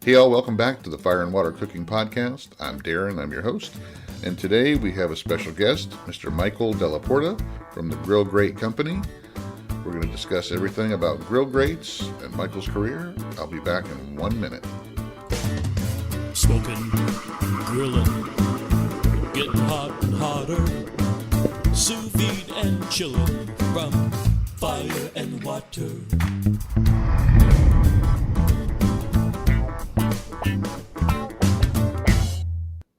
Hey all, welcome back to the Fire and Water Cooking Podcast. I'm Darren, I'm your host, and today we have a special guest, Mr. Michael Delaporta from the GrillGrate company. We're going to discuss everything about grill grates and Michael's career. I'll be back in 1 minute. Smoking, grilling, getting hot and hotter, sous vide and chilling from fire and water.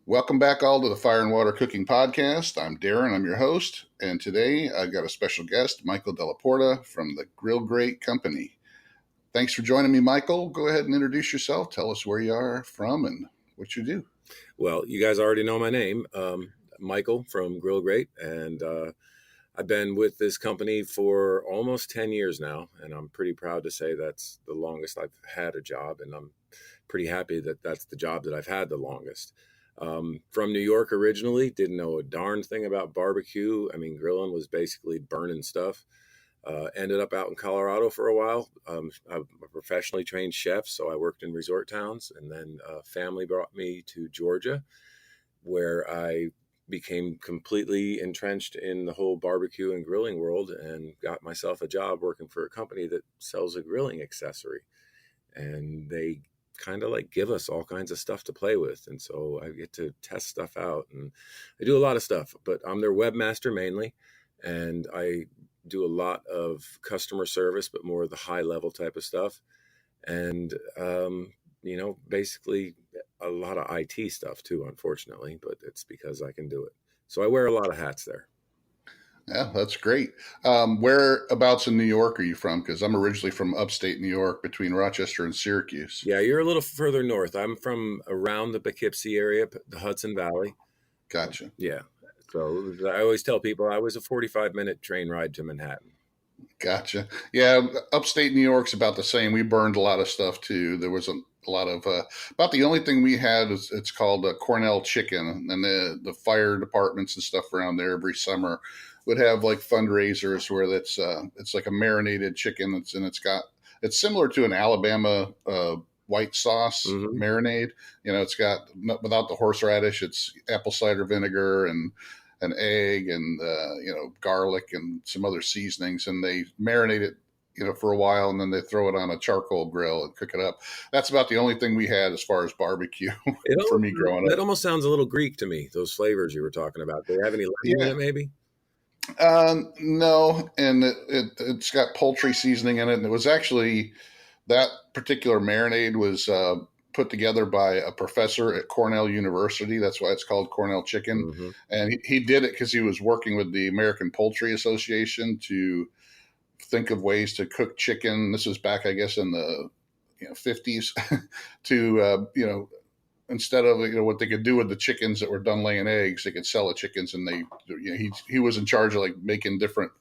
Welcome back all to the Fire and Water Cooking Podcast. I'm Darren, I'm your host, and today I've got a special guest, Michael Delaporta from the GrillGrate company. Thanks for joining me, Michael. Go ahead and introduce yourself. Tell us where you are from and what you do. Well, you guys already know my name, Michael from GrillGrate, and I've been with this company for almost 10 years now, and I'm pretty proud to say that's the longest I've had a job, and I'm pretty happy that that's the job that I've had the longest. From New York originally, didn't know a darn thing about barbecue. I mean, grilling was basically burning stuff. Ended up out in Colorado for a while. I'm a professionally trained chef, so I worked in resort towns, and then family brought me to Georgia, where I became completely entrenched in the whole barbecue and grilling world and got myself a job working for a company that sells a grilling accessory. And they kind of like give us all kinds of stuff to play with. And so I get to test stuff out, and I do a lot of stuff, but I'm their webmaster mainly. And I do a lot of customer service, but more of the high level type of stuff. And, basically a lot of IT stuff too, unfortunately, but it's because I can do it. So I wear a lot of hats there. Yeah, that's great. Whereabouts in New York are you from? Because I'm originally from upstate New York, between Rochester and Syracuse. Yeah, you're a little further north. I'm from around the Poughkeepsie area, the Hudson Valley. Gotcha. Yeah. So I always tell people I was a 45-minute train ride to Manhattan. Gotcha. Yeah, upstate New York's about the same. We burned a lot of stuff too. There was a lot of about the only thing we had is it's called Cornell chicken, and the fire departments and stuff around there every summer would have like fundraisers where it's like a marinated chicken. It's similar to an Alabama white sauce marinade. It's got without the horseradish. It's apple cider vinegar and an egg and garlic and some other seasonings, and they marinate it for a while, and then they throw it on a charcoal grill and cook it up. That's about the only thing we had as far as barbecue for me growing up. That almost sounds a little Greek to me, those flavors you were talking about. Do they have any Latin in it maybe? No, and it's got poultry seasoning in it, and it was actually that particular marinade was put together by a professor at Cornell University. That's why it's called Cornell chicken. Mm-hmm. And he did it because he was working with the American Poultry Association to think of ways to cook chicken. This was back, I guess, in the 50s to, instead of what they could do with the chickens that were done laying eggs, they could sell the chickens, and he was in charge of like making different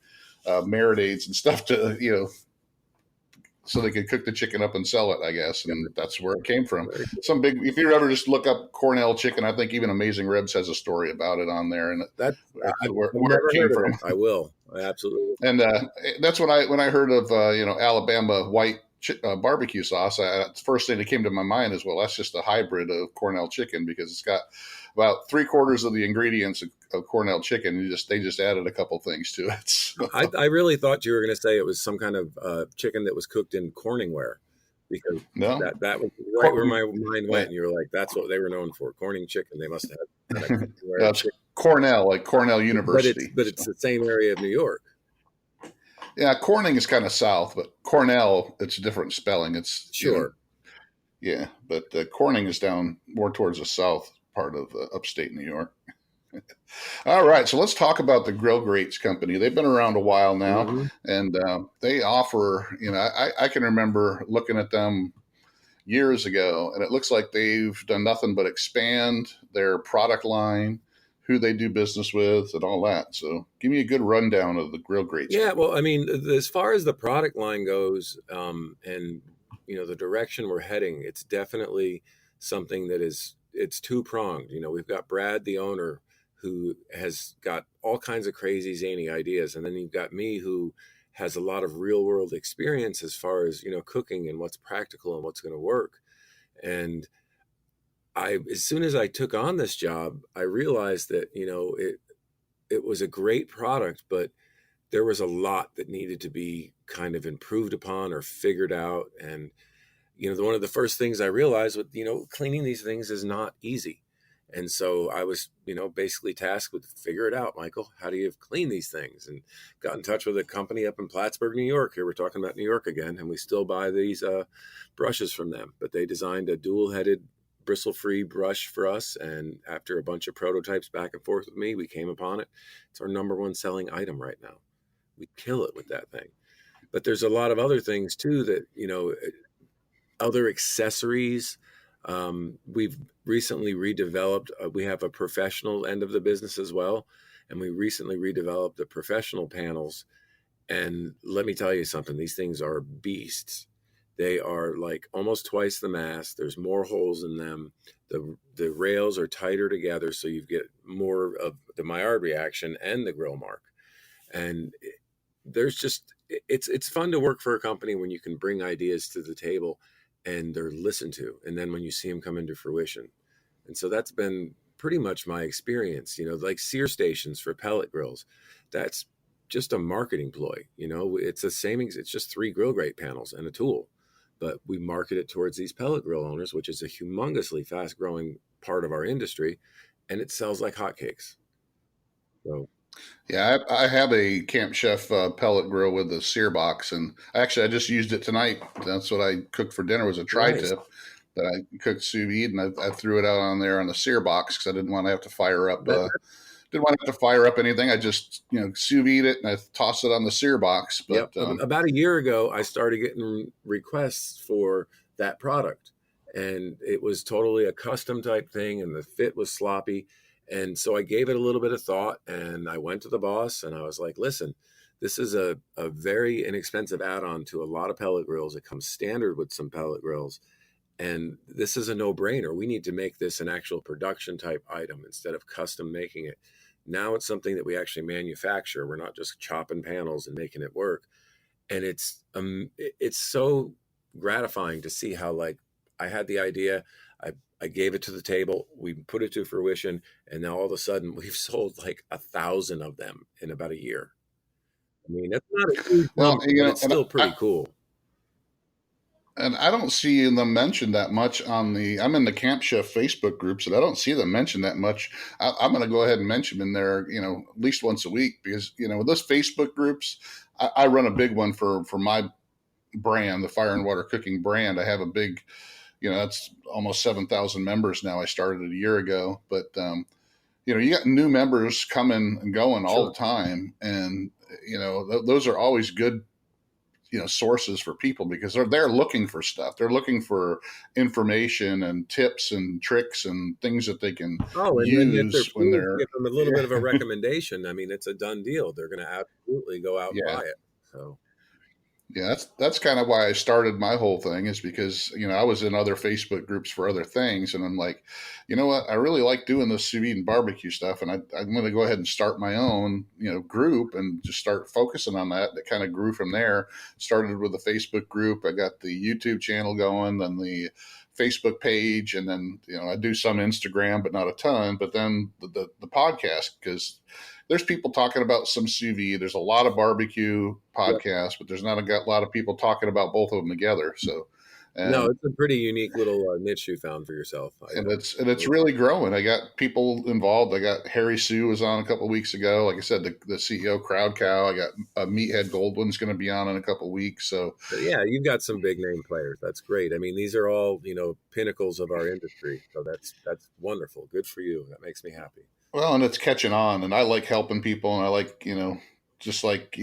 marinades and stuff to so they could cook the chicken up and sell it, I guess, and that's where it came from. If you ever just look up Cornell chicken, I think even Amazing Ribs has a story about it on there, and that's where it came from. I will, absolutely. And that's when I heard of Alabama white barbecue sauce. The first thing that came to my mind is, well, that's just a hybrid of Cornell chicken, because it's got about 3/4 of the ingredients of Cornell chicken. They just added a couple things to it. So. I really thought you were going to say it was some kind of chicken that was cooked in Corningware, because that was right where my mind went. And you were like, that's what they were known for, Corning chicken. They must have had that's Cornell, like Cornell University. But it's the same area of New York. Yeah, Corning is kind of south, but Cornell, it's a different spelling. It's sure. But Corning is down more towards the south part of upstate New York. All right, so let's talk about the GrillGrates company. They've been around a while now, and they offer, I can remember looking at them years ago, and it looks like they've done nothing but expand their product line, who they do business with, and all that. So give me a good rundown of the GrillGrates. Yeah, well, I mean, as far as the product line goes, and the direction we're heading, it's definitely something that it's two-pronged. We've got Brad, the owner, who has got all kinds of crazy, zany ideas. And then you've got me, who has a lot of real world experience as far as, cooking and what's practical and what's going to work. And as soon as I took on this job, I realized that, it was a great product, but there was a lot that needed to be kind of improved upon or figured out. And, one of the first things I realized with, cleaning these things is not easy. And so I was, basically tasked with figure it out, Michael. How do you clean these things? And got in touch with a company up in Plattsburgh, New York. Here we're talking about New York again, and we still buy these brushes from them. But they designed a dual-headed bristle-free brush for us. And after a bunch of prototypes back and forth with me, we came upon it. It's our number one selling item right now. We kill it with that thing. But there's a lot of other things too that, other accessories. We've recently redeveloped, we have a professional end of the business as well. And we recently redeveloped the professional panels. And let me tell you something, these things are beasts. They are like almost twice the mass. There's more holes in them. The rails are tighter together, so you get more of the Maillard reaction and the grill mark. And it's fun to work for a company when you can bring ideas to the table and they're listened to. And then when you see them come into fruition. And so that's been pretty much my experience, like sear stations for pellet grills. That's just a marketing ploy. It's the same, it's just 3 GrillGrate panels and a tool, but we market it towards these pellet grill owners, which is a humongously fast growing part of our industry. And it sells like hotcakes. So Yeah, I have a Camp Chef pellet grill with a sear box, and actually I just used it tonight. That's what I cooked for dinner, was a tri-tip that I cooked sous vide, and I threw it out on there on the sear box because I didn't want to have to fire up. Didn't want to have to fire up anything. I just sous vide it and I tossed it on the sear box. But about a year ago, I started getting requests for that product, and it was totally a custom type thing, and the fit was sloppy. And so I gave it a little bit of thought, and I went to the boss and I was like, listen, this is a very inexpensive add-on to a lot of pellet grills. It comes standard with some pellet grills. And this is a no-brainer. We need to make this an actual production type item instead of custom making it. Now it's something that we actually manufacture. We're not just chopping panels and making it work. And it's so gratifying to see how, like, I had the idea, I gave it to the table, we put it to fruition, and now all of a sudden we've sold like 1,000 of them in about a year. I mean, that's not a huge number, but it's still pretty cool. And I don't see them mentioned that much I'm in the Camp Chef Facebook groups, and I don't see them mentioned that much. I'm going to go ahead and mention them in there, at least once a week, because, with those Facebook groups, I run a big one for my brand, the Fire and Water Cooking brand. I have a big, that's almost 7,000 members now. I started it a year ago, but, you got new members coming and going all the time. And, those are always good, sources for people, because they're looking for stuff. They're looking for information and tips and tricks and things that they can use when they're give them a little bit of a recommendation. I mean, it's a done deal. They're going to absolutely go out and buy it. So. Yeah, that's kind of why I started my whole thing, is because, I was in other Facebook groups for other things. And I'm like, you know what? I really like doing this sous vide and barbecue stuff. And I'm going to go ahead and start my own, group and just start focusing on that. That kind of grew from there. Started with the Facebook group. I got the YouTube channel going, then the Facebook page. And then, I do some Instagram, but not a ton. But then the podcast, because there's people talking about some sous vide. There's a lot of barbecue podcasts, but there's not a lot of people talking about both of them together. So, no, it's a pretty unique little niche you found for yourself. It's really growing. I got people involved. I got Harry Sue was on a couple of weeks ago. Like I said, the CEO Crowd Cow. I got Meathead Goldwyn's going to be on in a couple of weeks. So yeah, you've got some big name players. That's great. I mean, these are all pinnacles of our industry. So that's wonderful. Good for you. That makes me happy. Well, and it's catching on, and I like helping people, and I like, just like,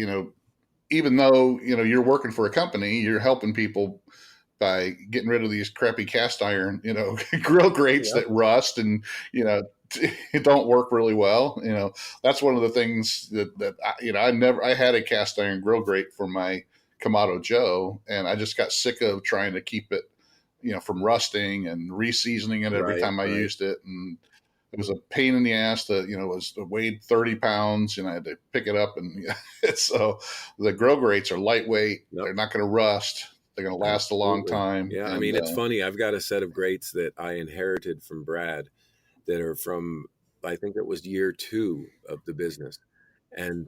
even though, you're working for a company, you're helping people by getting rid of these crappy cast iron, grill grates that rust and, it don't work really well. That's one of the things that I had a cast iron grill grate for my Kamado Joe, and I just got sick of trying to keep it, from rusting and re-seasoning it every time I used it. And it was a pain in the ass that, it weighed 30 pounds, and I had to pick it up. And so the grill grates are lightweight. Yep. They're not going to rust. They're going to last a long Absolutely. time. Yeah, I And mean, it's funny. I've got a set of grates that I inherited from Brad that are from, I think it was year 2 of the business. And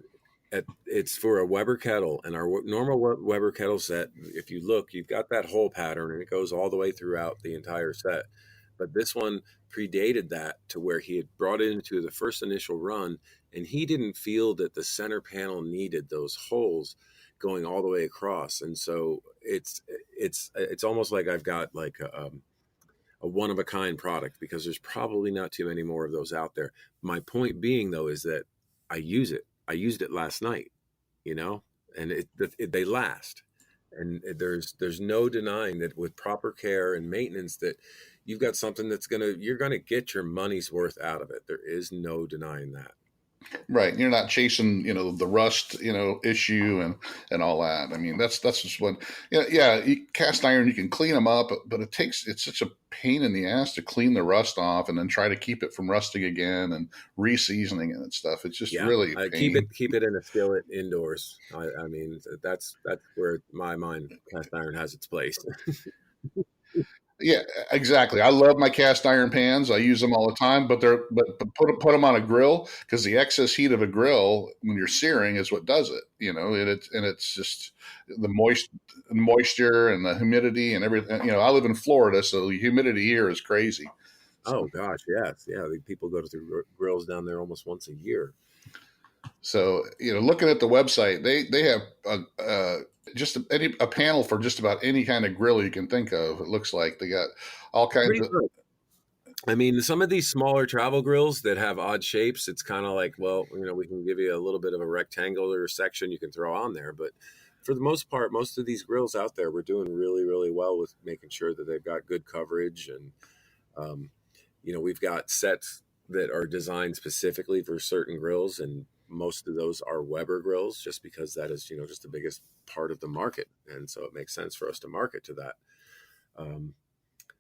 it's for a Weber kettle. And our normal Weber kettle set, if you look, you've got that hole pattern and it goes all the way throughout the entire set. But this one predated that to where he had brought it into the first initial run, and he didn't feel that the center panel needed those holes going all the way across. And so it's almost like I've got like a one of a kind product, because there's probably not too many more of those out there. My point being, though, is that I use it. I used it last night, you know, and they last. And there's no denying that with proper care and maintenance that you've got something you're gonna get your money's worth out of it. There is no denying that. right, you're not chasing, the rust, issue and all that. I mean, that's just what, cast iron, you can clean them up, but it's such a pain in the ass to clean the rust off and then try to keep it from rusting again and re-seasoning it and stuff. It's just really a pain. Keep it in a skillet indoors. I mean, that's where my mind cast iron has its place. Yeah, exactly. I love my cast iron pans. I use them all the time, but put them on a grill, because the excess heat of a grill when you're searing is what does it. And it's just the moisture and the humidity and everything. I live in Florida, so the humidity here is crazy. Oh So, gosh, yes, yeah. People go through grills down there almost once a year. so looking at the website, they have just a panel for just about any kind of grill you can think of. It looks like they got all kinds Pretty of. good. I mean, some of these smaller travel grills that have odd shapes, it's kind of like, well, we can give you a little bit of a rectangular section you can throw on there. But for the most part, most of these grills out there, we're doing really, really well with making sure that they've got good coverage. And, we've got sets that are designed specifically for certain grills. And most of those are Weber grills, just because that is, just the biggest part of the market. And so it makes sense for us to market to that.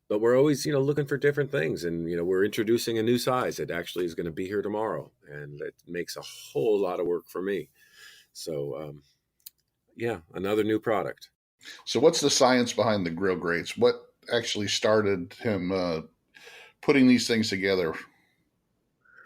But we're always, looking for different things. And, we're introducing a new size. It actually is going to be here tomorrow. And it makes a whole lot of work for me. So, another new product. So what's the science behind the grill grates? What actually started him putting these things together?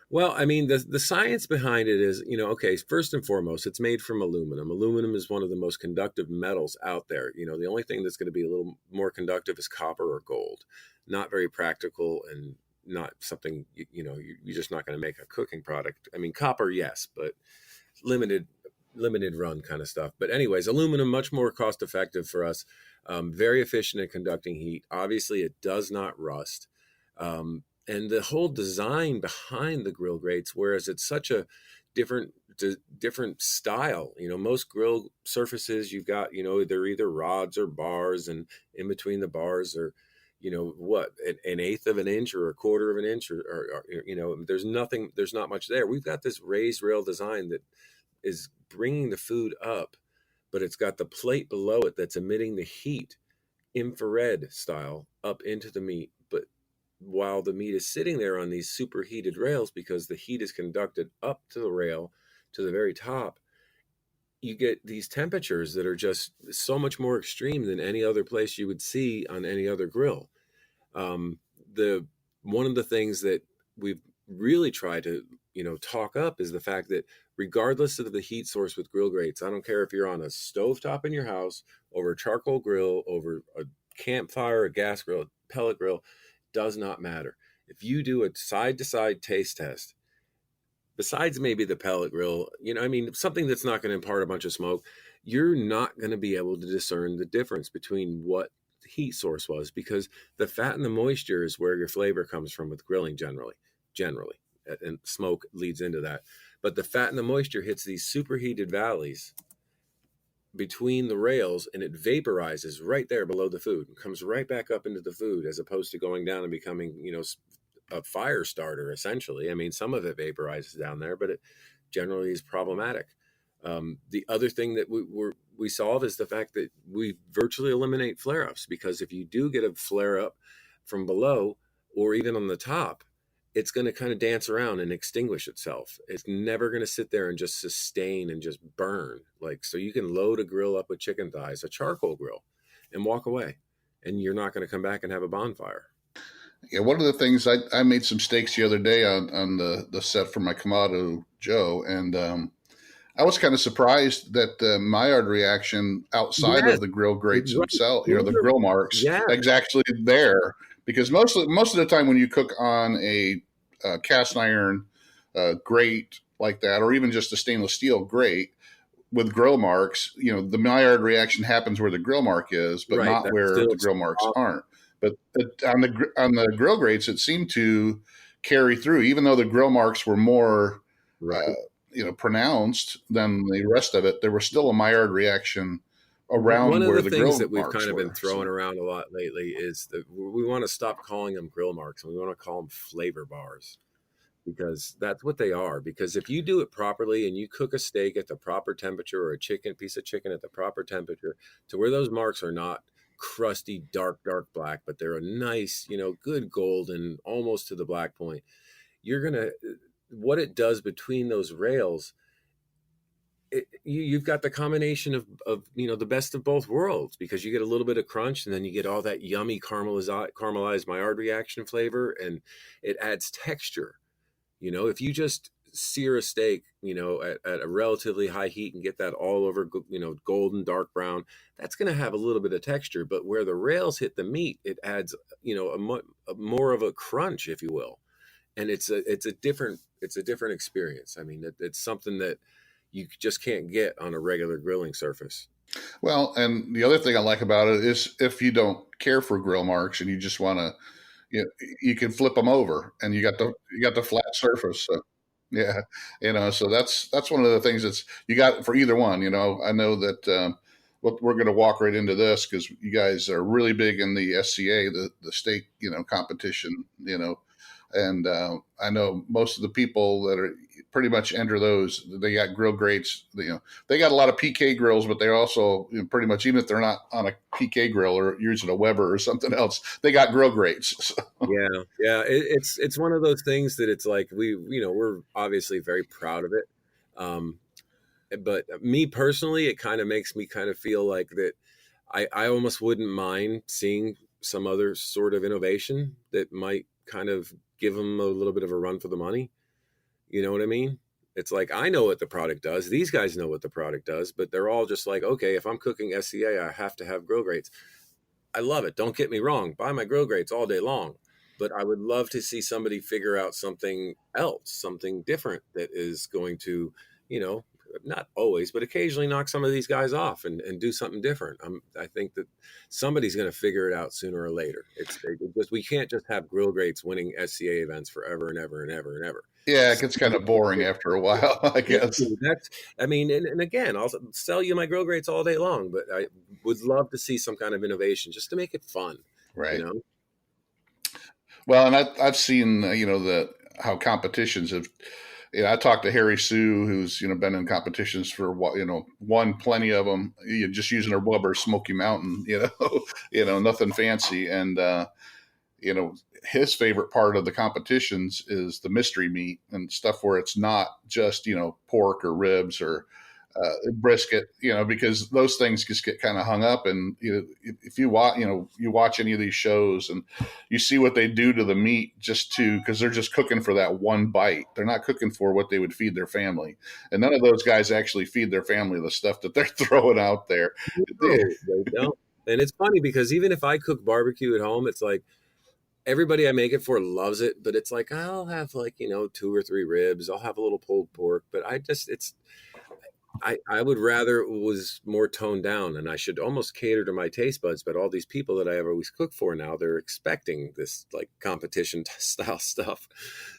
Well, I mean, the science behind it is, okay, first and foremost, it's made from aluminum. Aluminum is one of the most conductive metals out there. The only thing that's going to be a little more conductive is copper or gold. Not very practical, and not something, you're just not going to make a cooking product. I mean, copper, yes, but limited run kind of stuff. But anyways, aluminum, much more cost effective for us. Very efficient at conducting heat. Obviously, it does not rust. And the whole design behind the grill grates, whereas it's such a different style, most grill surfaces you've got, they're either rods or bars, and in between the bars are, an eighth of an inch or a quarter of an inch, or there's not much there. We've got this raised rail design that is bringing the food up, but it's got the plate below it that's emitting the heat, infrared style, up into the meat. But while the meat is sitting there on these superheated rails, because the heat is conducted up to the rail to the very top, you get these temperatures that are just so much more extreme than any other place you would see on any other grill. One of the things that we've really tried to talk up is the fact that regardless of the heat source with grill grates, I don't care if you're on a stovetop in your house, over a charcoal grill, over a campfire, a gas grill, a pellet grill, does not matter. If you do a side-to-side taste test, besides maybe the pellet grill, something that's not going to impart a bunch of smoke, you're not going to be able to discern the difference between what the heat source was, because the fat and the moisture is where your flavor comes from with grilling generally, and smoke leads into that. But the fat and the moisture hits these superheated valleys between the rails, and it vaporizes right there below the food and comes right back up into the food, as opposed to going down and becoming, a fire starter, essentially. I mean, some of it vaporizes down there, but it generally is problematic. The other thing that we solve is the fact that we virtually eliminate flare-ups, because if you do get a flare-up from below or even on the top, it's going to kind of dance around and extinguish itself. It's never going to sit there and just sustain and just burn. So you can load a grill up with chicken thighs, a charcoal grill, and walk away, and you're not going to come back and have a bonfire. Yeah, one of the things I made some steaks the other day on the set for my Kamado Joe, and I was kind of surprised that the Maillard reaction outside Yes, of the grill grates right. themselves, Those the are, grill marks, yeah, is actually there, because most of the time when you cook on a cast iron grate like that, or even just a stainless steel grate with grill marks, the Maillard reaction happens where the grill mark is, but right. not That's where still the grill marks aren't. But on the grill grates, it seemed to carry through, even though the grill marks were more, uh, right. pronounced than the rest of it. There was still a Maillard reaction One around of where the the things grill that we've kind marks of been were. throwing So around a lot lately is that we want to stop calling them grill marks and we want to call them flavor bars, because that's what they are. Because if you do it properly and you cook a steak at the proper temperature, or a piece of chicken at the proper temperature, to where those marks are not crusty, dark black, but they're a nice, good golden, almost to the black point, you're going to, what it does between those rails, you've got the combination of the best of both worlds, because you get a little bit of crunch and then you get all that yummy caramelized Maillard reaction flavor, and it adds texture. If you just sear a steak, at a relatively high heat and get that all over, golden dark brown, that's going to have a little bit of texture. But where the rails hit the meat, it adds, a more of a crunch, if you will. And it's a different experience. I mean, it's something that you just can't get on a regular grilling surface. well, and the other thing I like about it is if you don't care for grill marks and you just want to, you can flip them over, and you got the flat surface. So yeah, so that's one of the things that's you got for either one. I know that we're going to walk right into this because you guys are really big in the SCA, the state competition. And I know most of the people that are pretty much enter those. They got grill grates. They got a lot of PK grills, but they're also pretty much, even if they're not on a PK grill or using a Weber or something else, they got grill grates. So, Yeah, yeah, it's one of those things that it's like we're obviously very proud of it. Um, but me personally, it kind of makes me kind of feel like that I almost wouldn't mind seeing some other sort of innovation that might kind of give them a little bit of a run for the money. You know what I mean? It's like, I know what the product does. These guys know what the product does, but they're all just like, okay, if I'm cooking SCA, I have to have grill grates. I love it. Don't get me wrong. Buy my grill grates all day long. But I would love to see somebody figure out something else, something different that is going to, you know, not always, but occasionally knock some of these guys off and do something different. I think that somebody's going to figure it out sooner or later. It just, we can't just have grill grates winning SCA events forever and ever and ever and ever. yeah, it gets kind of boring after a while, I guess. That's, I mean, and again, I'll sell you my grill grates all day long, but I would love to see some kind of innovation just to make it fun, you Right. know? Well, and I've seen the how competitions have. I talked to Harry Sue, who's been in competitions for won plenty of them. Just using her Weber Smoky Mountain, nothing fancy, and his favorite part of the competitions is the mystery meat and stuff where it's not just pork or ribs or brisket, because those things just get kind of hung up. And if you watch any of these shows and you see what they do to the meat, because they're just cooking for that one bite. They're not cooking for what they would feed their family, and none of those guys actually feed their family the stuff that they're throwing out there. No, they don't. And it's funny because even if I cook barbecue at home, it's like everybody I make it for loves it, but it's like I'll have like, 2 or 3 ribs, I'll have a little pulled pork, but I would rather it was more toned down, and I should almost cater to my taste buds. But all these people that I have always cooked for now, they're expecting this like competition style stuff.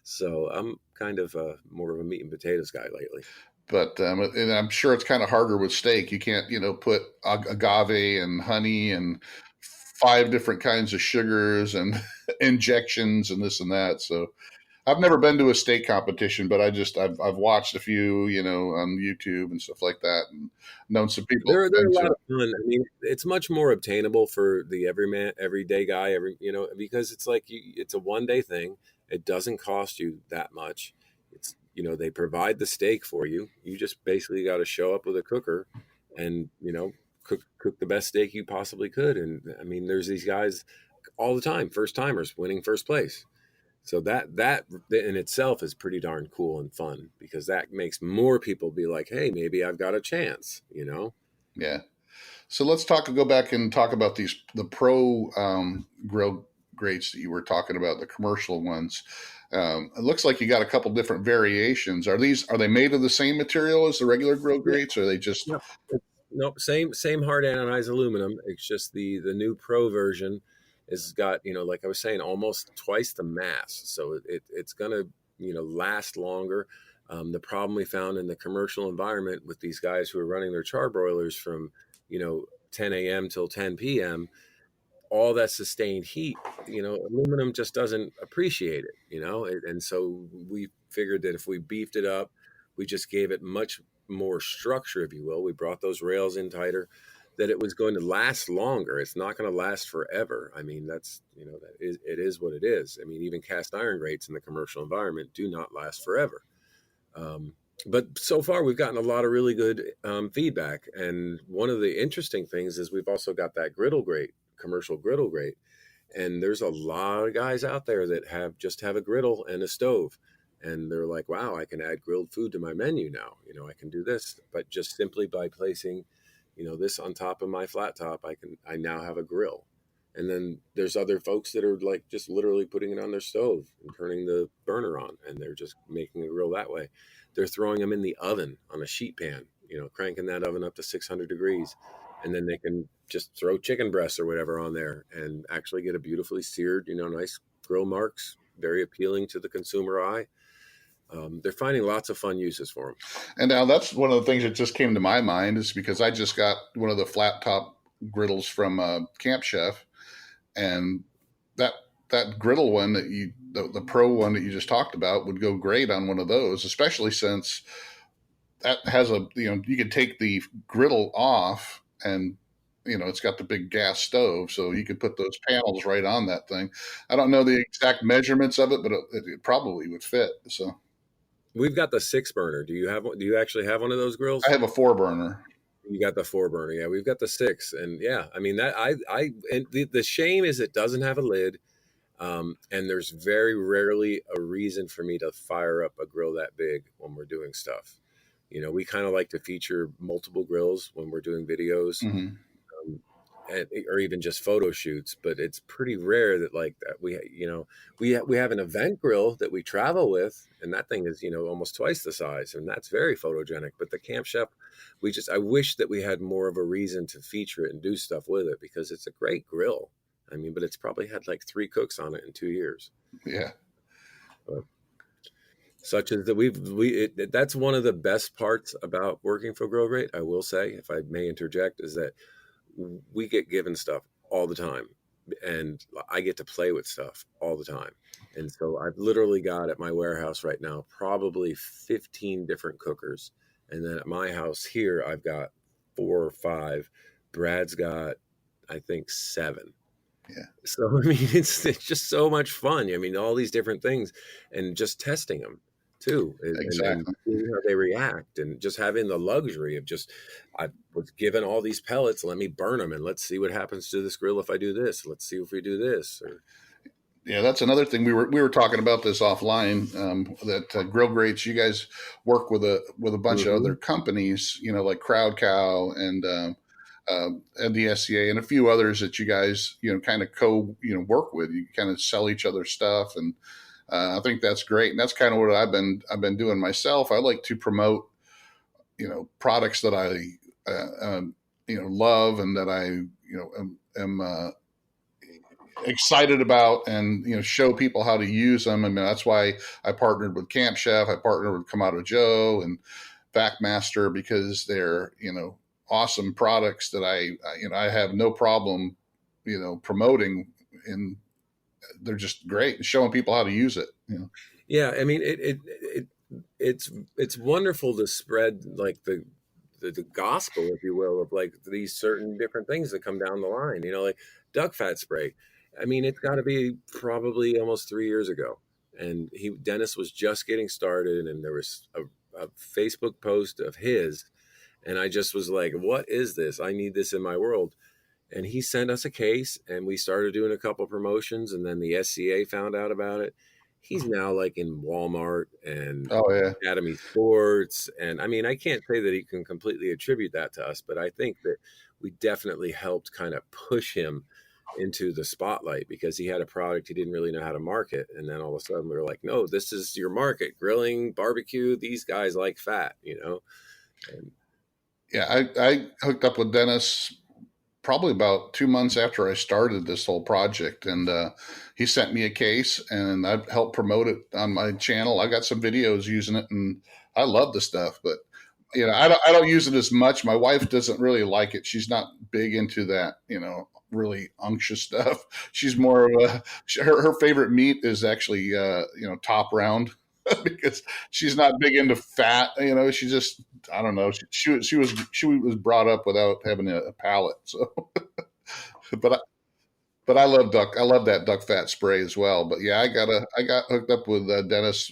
So I'm kind of more of a meat and potatoes guy lately. But and I'm sure it's kind of harder with steak. You can't, put agave and honey and 5 different kinds of sugars and injections and this and that. So I've never been to a steak competition, but I've watched a few, on YouTube and stuff like that, and known some people They're who've a been lot to. of fun. I mean, it's much more obtainable for the everyday guy, because it's like it's a 1 day thing. It doesn't cost you that much. It's they provide the steak for you. You just basically got to show up with a cooker, and cook the best steak you possibly could. And I mean, there's these guys all the time, first timers winning first place. So that in itself is pretty darn cool and fun, because that makes more people be like, hey, maybe I've got a chance, you know? Yeah. So let's go back and talk about the pro grill grates that you were talking about, the commercial ones. It looks like you got a couple different variations. Are they made of the same material as the regular grill Yeah. grates, or are they just? Yep. Nope. Same hard anodized aluminum. It's just the new pro version has got, like I was saying, almost twice the mass. So it's gonna, last longer. The problem we found in the commercial environment with these guys who are running their char broilers from, 10 a.m. till 10 p.m., all that sustained heat, aluminum just doesn't appreciate it, and so we figured that if we beefed it up, we just gave it much more structure, if you will. We brought those rails in tighter, that it was going to last longer. It's not going to last forever. I mean, it is what it is. I mean, even cast iron grates in the commercial environment do not last forever. But so far, we've gotten a lot of really good feedback. And one of the interesting things is we've also got that commercial griddle grate. And there's a lot of guys out there that have a griddle and a stove. And they're like, wow, I can add grilled food to my menu now. I can do this. But just simply by placing, this on top of my flat top, I now have a grill. And then there's other folks that are like just literally putting it on their stove and turning the burner on, and they're just making a grill that way. They're throwing them in the oven on a sheet pan, cranking that oven up to 600 degrees. And then they can just throw chicken breasts or whatever on there and actually get a beautifully seared, nice grill marks, very appealing to the consumer eye. They're finding lots of fun uses for them. And now that's one of the things that just came to my mind, is because I just got one of the flat top griddles from Camp Chef, and that griddle one that the pro one that you just talked about would go great on one of those, especially since that has you can take the griddle off, and it's got the big gas stove, so you could put those panels right on that thing. I don't know the exact measurements of it, but it probably would fit. So we've got the 6 burner. Do you actually have one of those grills? I have a 4 burner. You got the 4 burner. Yeah, we've got the 6. And yeah, I mean, that and the shame is it doesn't have a lid. And there's very rarely a reason for me to fire up a grill that big when we're doing stuff. We kind of like to feature multiple grills when we're doing videos. Mm-hmm. Or even just photo shoots, but it's pretty rare that like that we have an event grill that we travel with, and that thing is almost twice the size, and that's very photogenic. But the Camp Chef, I wish that we had more of a reason to feature it and do stuff with it, because it's a great grill. I mean, but it's probably had like 3 cooks on it in 2 years. Yeah. Such as that that's one of the best parts about working for GrillGrate, I will say, if I may interject, is that we get given stuff all the time, and I get to play with stuff all the time. And so I've literally got at my warehouse right now probably 15 different cookers. And then at my house here, I've got 4 or 5. Brad's got, I think, 7. Yeah. So, I mean, it's just so much fun. I mean, all these different things, and just testing them too. Exactly. And seeing how they react, and just having the luxury of I was given all these pellets, let me burn them, and let's see what happens to this grill if I do this. Let's see if we do this. Yeah, that's another thing. We were talking about this offline. That Grill Grates, you guys work with a bunch of other companies, like Crowd Cow and the SCA and a few others that you guys kind of work with. You kind of sell each other stuff, and I think that's great. And that's kind of what I've been doing myself. I like to promote products that I love, and that I am excited about, and show people how to use them. I mean, that's why I partnered with Camp Chef. I partnered with Kamado Joe and Vac-Master, because they're awesome products that I have no problem promoting, and they're just great, and showing people how to use it. Yeah, I mean, it's wonderful to spread like the gospel, if you will, of like these certain different things that come down the line. Like duck fat spray. I mean, it's got to be probably almost 3 years ago, and Dennis was just getting started, and there was a Facebook post of his, And I just was like, what is this? I need this in my world. And he sent us a case, and we started doing a couple promotions, and then the SCA found out about it. He's now like in Walmart and Oh yeah. Academy Sports. And I mean, I can't say that he can completely attribute that to us, but I think that we definitely helped kind of push him into the spotlight because he had a product he didn't really know how to market. And then all of a sudden we were like, no, this is your market: grilling, barbecue. These guys like fat, you know? And Yeah, I hooked up with Dennis probably about 2 months after I started this whole project, and he sent me a case, and I helped promote it on my channel. I got some videos using it, and I love the stuff, but I don't use it as much. My wife doesn't really like it. She's not big into that, really unctuous stuff. She's more of her favorite meat is actually top round because she's not big into fat. She just, I don't know. She was brought up without having a palate. So, but I love duck. I love that duck fat spray as well. But yeah, I got hooked up with Dennis.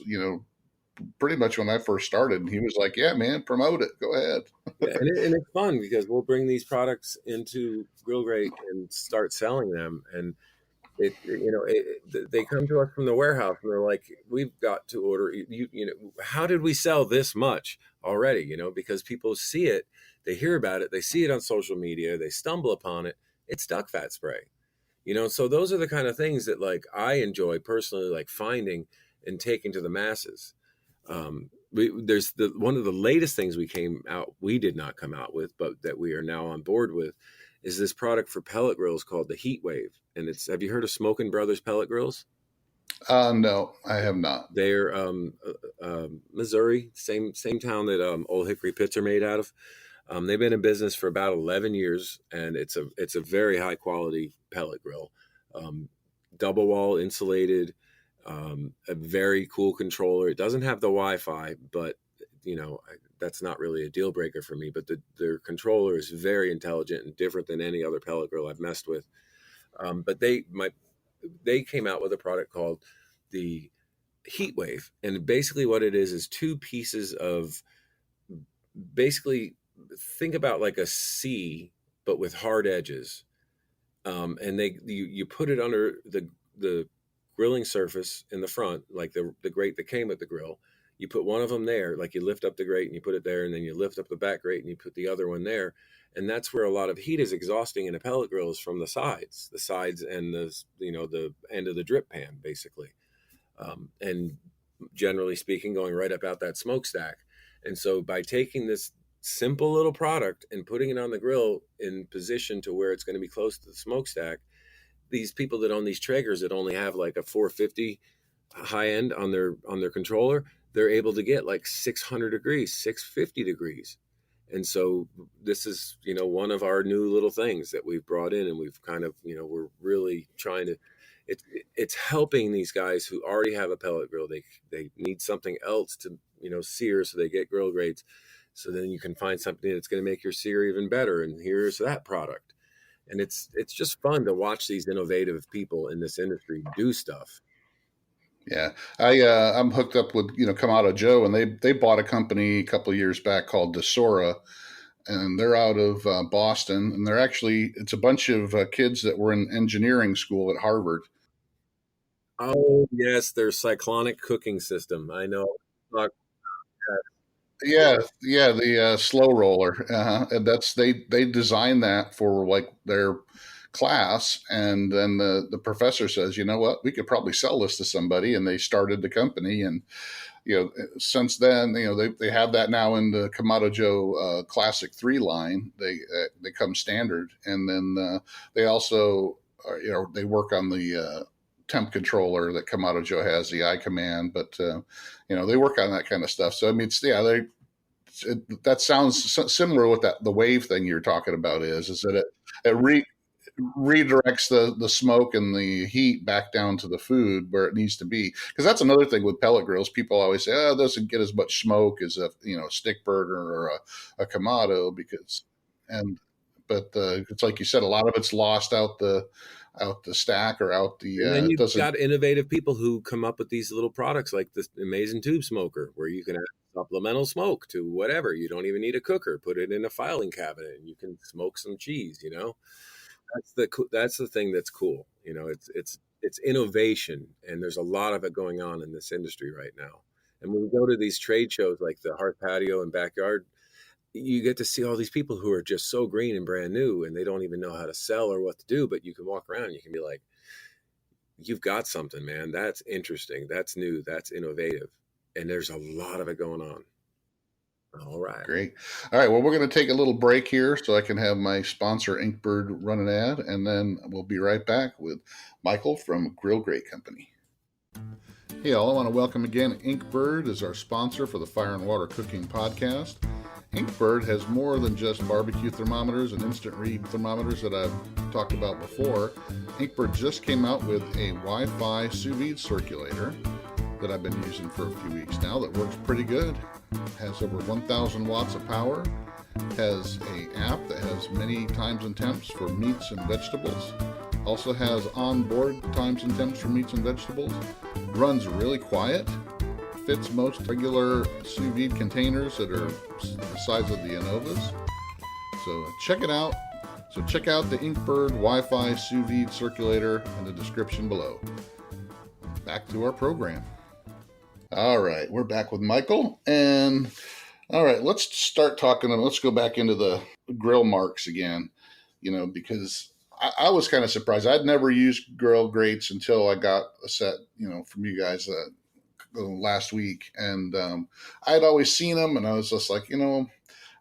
Pretty much when I first started, and he was like, "Yeah, man, promote it. Go ahead." yeah, and it's fun because we'll bring these products into GrillGrate and start selling them. And they come to us from the warehouse, and they're like, we've got to order how did we sell this much already, because people see it, they hear about it, they see it on social media, they stumble upon it. It's duck fat spray, so those are the kind of things that like I enjoy personally, like finding and taking to the masses. There's one of the latest things we did not come out with, but that we are now on board with, is this product for pellet grills called the Heat Wave. And have you heard of Smokin' Brothers pellet grills? No, I have not. They're Missouri, same town that Old Hickory pits are made out of. They've been in business for about 11 years, and it's a very high quality pellet grill, double wall insulated, a very cool controller. It doesn't have the Wi-Fi, but that's not really a deal breaker for me. But their controller is very intelligent and different than any other pellet grill I've messed with. But they came out with a product called the Heat Wave, and basically what it is two pieces of, basically think about like a C but with hard edges, and you put it under the grilling surface in the front, like the grate that came with the grill. You put one of them there, like you lift up the grate and you put it there, and then you lift up the back grate and you put the other one there. And that's where a lot of heat is exhausting in a pellet grill, is from the sides and the end of the drip pan, basically. And generally speaking, going right up out that smokestack. And so by taking this simple little product and putting it on the grill in position to where it's going to be close to the smokestack, these people that own these Traegers that only have like a 450 high end on their controller, they're able to get like 600 degrees, 650 degrees. And so this is, one of our new little things that we've brought in, and we've kind of, we're really trying to, it's helping these guys who already have a pellet grill. They need something else to, sear, so they get GrillGrates. So then you can find something that's going to make your sear even better. And here's that product. And it's just fun to watch these innovative people in this industry do stuff. Yeah, I'm hooked up with Kamado Joe, and they bought a company a couple of years back called Desora, and they're out of Boston, and it's a bunch of kids that were in engineering school at Harvard. Oh yes, their cyclonic cooking system. I know. Yeah, yeah, the slow roller. And they designed that for like their class, and then the professor says, you know what, we could probably sell this to somebody, and they started the company. And since then, they have that now in the Kamado Joe Classic 3 line. They come standard, and then they also they work on the temp controller that Kamado Joe has, the iCommand, but they work on that kind of stuff. So I mean, that sounds similar with the wave thing you're talking about. Is that it redirects the smoke and the heat back down to the food where it needs to be. Because that's another thing with pellet grills. People always say, "Oh, it doesn't get as much smoke as a stick burner or a Kamado," but it's like you said, a lot of it's lost out the stack or out the. And then you've got innovative people who come up with these little products like this amazing tube smoker, where you can have supplemental smoke to whatever. You don't even need a cooker. Put it in a filing cabinet and you can smoke some cheese, you know. That's the thing that's cool. You know, it's innovation, and there's a lot of it going on in this industry right now. And when we go to these trade shows like the Hearth Patio and Backyard, you get to see all these people who are just so green and brand new, and they don't even know how to sell or what to do. But you can walk around, and you can be like, "You've got something, man. That's interesting. That's new. That's innovative." And there's a lot of it going on. All right. Great. All right. Well, we're going to take a little break here so I can have my sponsor, Inkbird, run an ad, and then we'll be right back with Michael from GrillGrate Company. Hey, all. I want to welcome again Inkbird as our sponsor for the Fire and Water Cooking Podcast. Inkbird has more than just barbecue thermometers and instant read thermometers that I've talked about before. Inkbird just came out with a Wi-Fi sous vide circulator that I've been using for a few weeks now that works pretty good. Has over 1,000 watts of power, has an app that has many times and temps for meats and vegetables, also has onboard times and temps for meats and vegetables, runs really quiet, fits most regular sous vide containers that are the size of the Innovas. So check it out. So check out the Inkbird Wi-Fi sous vide circulator in the description below. Back to our program. All right, we're back with Michael, and all right, let's start talking. Let's go back into the grill marks again, you know, because I was kind of surprised. I'd never used GrillGrates until I got a set, you know, from you guys last week, and I'd always seen them, and I was just like, you know,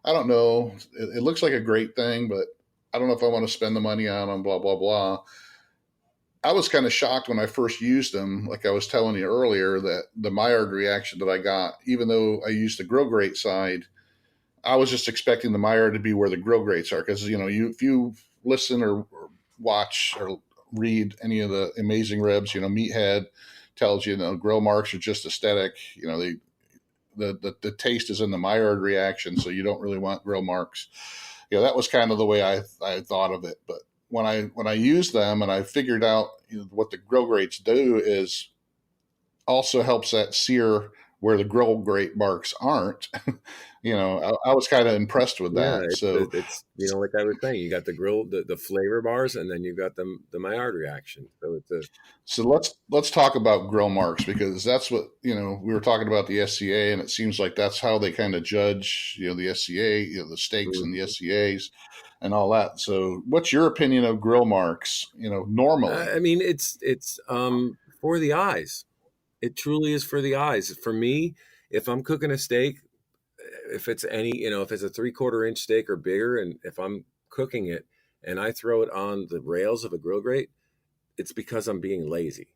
I don't know. It looks like a great thing, but I don't know if I want to spend the money on them. Blah blah blah. I was kind of shocked when I first used them, like I was telling you earlier, that the Maillard reaction that I got, even though I used the GrillGrate side, I was just expecting the Maillard to be where the GrillGrates are. Because, you know, if you listen or watch or read any of the Amazing Ribs, you know, Meathead tells you, you know, grill marks are just aesthetic. You know, the taste is in the Maillard reaction, so you don't really want grill marks. You know, that was kind of the way I thought of it. But when I used them and I figured out, you know, what the GrillGrates do is also helps that sear where the GrillGrate marks aren't. You know, I was kind of impressed with that. It's you know, like I was saying, you got the grill, the flavor bars, and then you've got the Maillard reaction. So let's talk about grill marks, because that's what, you know, we were talking about the SCA, and it seems like that's how they kind of judge, you know, the SCA, you know, the steaks and the SCAs and all that. So what's your opinion of grill marks, you know, normally? I mean, it's for the eyes. It truly is for the eyes. For me, if I'm cooking a steak, if it's any, you know, if it's a 3/4 inch steak or bigger, and if I'm cooking it and I throw it on the rails of a GrillGrate, it's because I'm being lazy.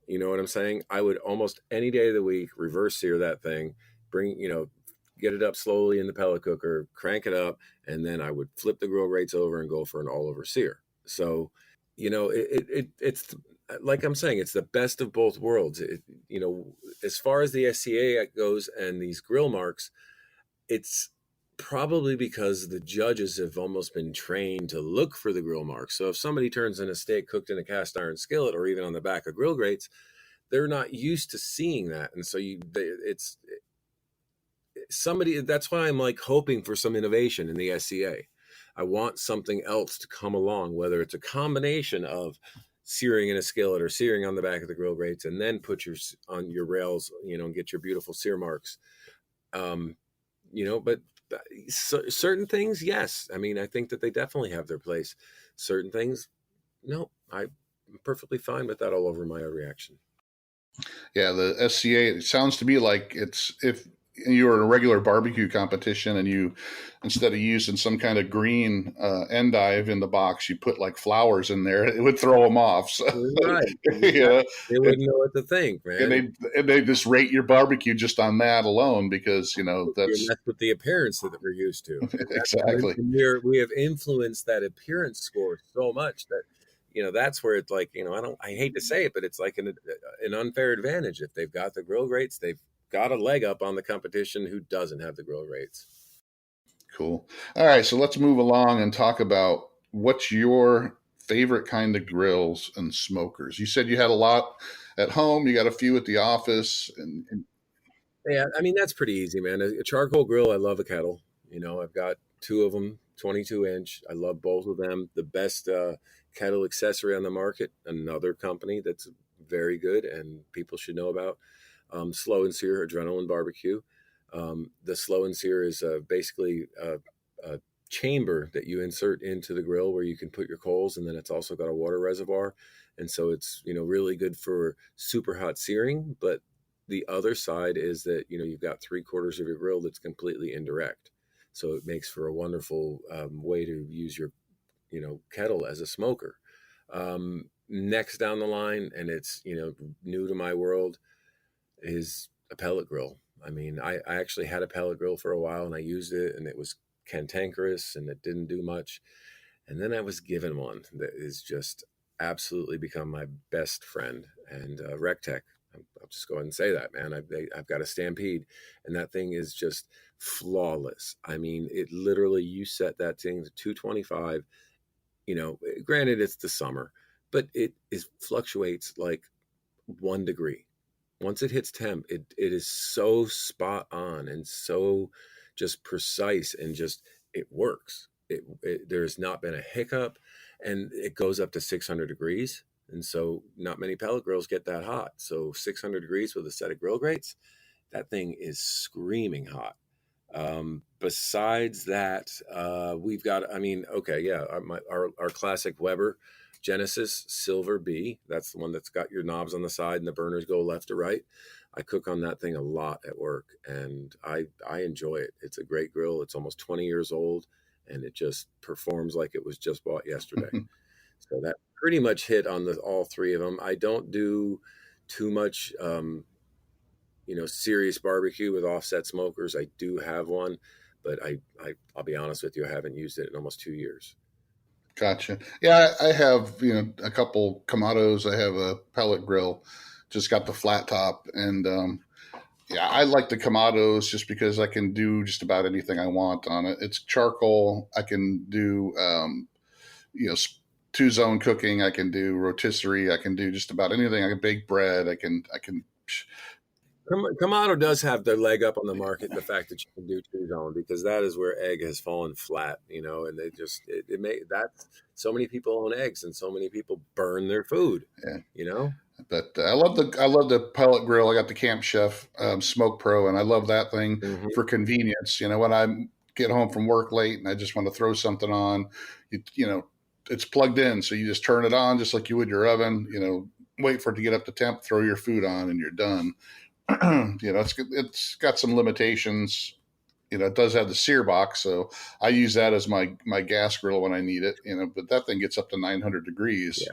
You know what I'm saying? I would almost any day of the week reverse sear that thing, get it up slowly in the pellet cooker, crank it up, and then I would flip the GrillGrates over and go for an all over sear. So, you know, it's like I'm saying, it's the best of both worlds. You know, as far as the SCA goes and these grill marks, it's probably because the judges have almost been trained to look for the grill marks. So if somebody turns in a steak cooked in a cast iron skillet or even on the back of GrillGrates, they're not used to seeing that. And so that's why I'm like hoping for some innovation in the SCA. I want something else to come along, whether it's a combination of searing in a skillet or searing on the back of the GrillGrates and then put on your rails, you know, and get your beautiful sear marks. You know, but certain things, yes. I mean, I think that they definitely have their place. Certain things, no. I'm perfectly fine with that all over my reaction. Yeah, the SCA, it sounds to me like it's if you were in a regular barbecue competition and you, instead of using some kind of green endive in the box, you put like flowers in there, it would throw them off. So, right. Yeah, they wouldn't know what to think, man. And they just rate your barbecue just on that alone, because, you know, that's with the appearance that we're used to. Exactly. We have influenced that appearance score so much that, you know, that's where it's like, you know, I hate to say it, but it's like an unfair advantage. If they've got the GrillGrates, they've got a leg up on the competition who doesn't have the GrillGrates. Cool. All right, so let's move along and talk about what's your favorite kind of grills and smokers. You said you had a lot at home. You got a few at the office, and Yeah, I mean that's pretty easy, man. A charcoal grill, I love a kettle. I've got two of them, 22-inch. I love both of them. The best kettle accessory on the market, another company that's very good and people should know about. Slow and Sear Adrenaline Barbecue. The Slow and Sear is basically a chamber that you insert into the grill where you can put your coals, and then it's also got a water reservoir, and so it's really good for super hot searing. But the other side is that you've got 3/4 of your grill that's completely indirect, so it makes for a wonderful way to use your kettle as a smoker. Next down the line, and it's new to my world, is a pellet grill. I mean, I actually had a pellet grill for a while and I used it and it was cantankerous and it didn't do much. And then I was given one that is just absolutely become my best friend. And Rectech, I'll just go ahead and say that, man. I've got a Stampede and that thing is just flawless. I mean, it literally, you set that thing to 225, granted it's the summer, but it fluctuates like 1 degree. Once it hits temp, it is so spot on and so just precise and just it works. There's not been a hiccup, and it goes up to 600 degrees. And so not many pellet grills get that hot. So 600 degrees with a set of grill grates, that thing is screaming hot. Besides that, we've got, I mean, okay, yeah, our classic Weber Genesis Silver B. That's the one that's got your knobs on the side and the burners go left to right. I cook on that thing a lot at work, and I enjoy it. It's a great grill. It's almost 20 years old, and it just performs like it was just bought yesterday. So that pretty much hit on all three of them. I don't do too much, serious barbecue with offset smokers. I do have one, but I'll be honest with you, I haven't used it in almost 2 years. Gotcha. Yeah, I have, a couple Kamados. I have a pellet grill, just got the flat top. And yeah, I like the Kamados just because I can do just about anything I want on it. It's charcoal. I can do, 2-zone cooking. I can do rotisserie. I can do just about anything. I can bake bread. I can. Kamado does have their leg up on the market, the fact that you can do 2-zone, because that is where egg has fallen flat, and they just, it may, that so many people own eggs and so many people burn their food, Yeah. But I love the pellet grill. I got the Camp Chef Smoke Pro, and I love that thing for convenience. When I get home from work late and I just want to throw something on, it's plugged in, so you just turn it on just like you would your oven. Wait for it to get up to temp, throw your food on, and you're done. It's got some limitations. It does have the sear box, so I use that as my gas grill when I need it. But that thing gets up to 900 degrees.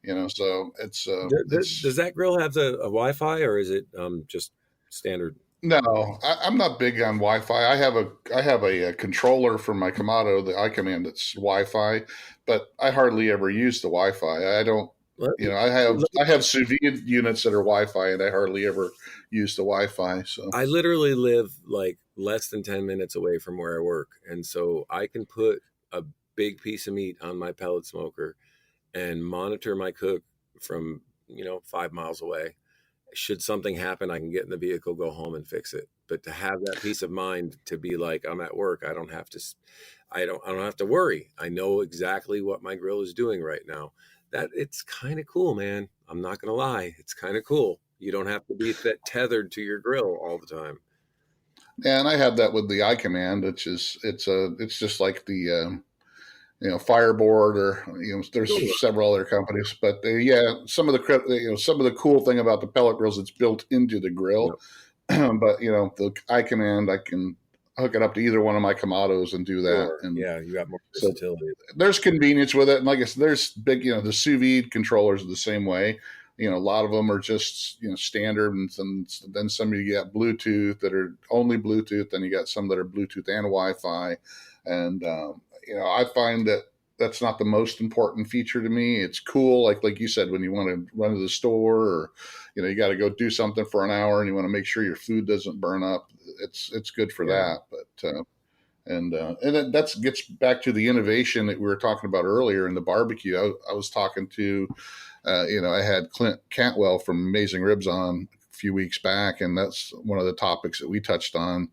Yeah. So it's. Does that grill have a Wi-Fi, or is it just standard? No, I'm not big on Wi-Fi. I have a controller for my Kamado, the iCommand, that's Wi-Fi, but I hardly ever use the Wi-Fi. I don't. I have sous vide units that are Wi-Fi, and I hardly ever use the Wi-Fi. So I literally live like less than 10 minutes away from where I work, and so I can put a big piece of meat on my pellet smoker and monitor my cook from 5 miles away. Should something happen, I can get in the vehicle, go home, and fix it. But to have that peace of mind to be like, I'm at work, I don't have to worry. I know exactly what my grill is doing right now. That it's kind of cool, man. I'm not gonna lie, it's kind of cool. You don't have to be tethered to your grill all the time. And I have that with the iCommand, which is it's just like the Fireboard, or there's several other companies, but some of the cool thing about the pellet grills, it's built into the grill. Yep. But the iCommand, I can hook it up to either one of my Kamados and do that. Sure. And yeah, you got more versatility. So there's convenience with it, and like I said, there's big, the sous vide controllers are the same way. A lot of them are just standard, and then some you got Bluetooth that are only Bluetooth, then you got some that are Bluetooth and Wi-Fi, and I find that that's not the most important feature to me. It's cool, like you said, when you want to run to the store, or you got to go do something for an hour and you want to make sure your food doesn't burn up. It's good for that. But and that gets back to the innovation that we were talking about earlier in the barbecue. I was talking to I had Clint Cantwell from Amazing Ribs on few weeks back, and that's one of the topics that we touched on.